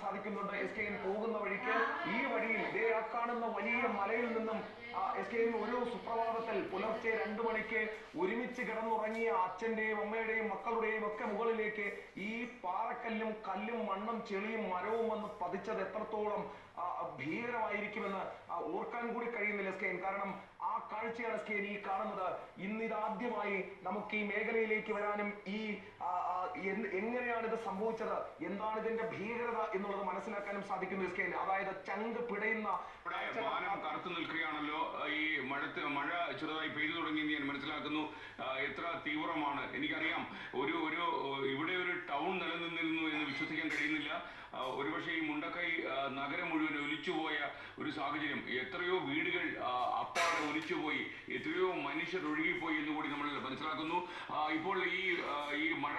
സാധിക്കുന്നുണ്ട്. SKN പോകുന്ന വഴിക്ക് ഈ വഴിയിൽ ദേ ആ കാണുന്ന വലിയ മലയിൽ നിന്നും SKN ഒരു സുപ്രഭാതത്തിൽ പുലർച്ചെ 2 മണിക്ക് ഒരുമിച്ച് കിടന്നുറങ്ങിയ അച്ഛന്റെയും അമ്മയുടെയും മക്കളുടെയും ഒക്കെ മുകളിലേക്ക് ഈ പാറക്കല്ലും കല്ലും മണ്ണും ചെളിയും മരവും വന്ന് പതിച്ചത് എത്രത്തോളം ഭീകരമായിരിക്കുമെന്ന് ഓർക്കാൻ കൂടി കഴിയുന്നില്ല SKN. കാരണം ആ കാഴ്ചയാണ് SKN ഈ കാണുന്നത്. ഇന്നിതാദ്യമായി നമുക്ക് ഈ മേഖലയിലേക്ക് വരാനും ഈ എങ്ങനെയാണ് ഇത് സംഭവിച്ചത്, എന്താണ് ഇതിന്റെ ഭീകരത എന്നുള്ളത് മനസ്സിലാക്കാനും സാധിക്കുന്നു SKN. അതായത് ചങ്ക് പിടയുന്ന കറുത്തു നിൽക്കുകയാണല്ലോ. ഈ മഴ ചെറുതായി പെയ്തു തുടങ്ങിയെന്ന് ഞാൻ മനസ്സിലാക്കുന്നു. എത്ര തീവ്രമാണ് എനിക്കറിയാം. ഇവിടെ ഒരു ടൗൺ നിലനിന്നിരുന്നു എന്ന് വിശ്വസിക്കാൻ കഴിയുന്നില്ല. ഒരുപക്ഷെ ഈ മുണ്ടക്കൈ നഗരം മുഴുവൻ ഒലിച്ചുപോയ ഒരു സാഹചര്യം, എത്രയോ വീടുകൾ അപ്പാടെ ഒലിച്ചുപോയി, എത്രയോ മനുഷ്യർ ഒഴുകിപ്പോയി എന്ന് കൂടി നമ്മൾ മനസ്സിലാക്കുന്നു. ഇപ്പോൾ ഈ മഴ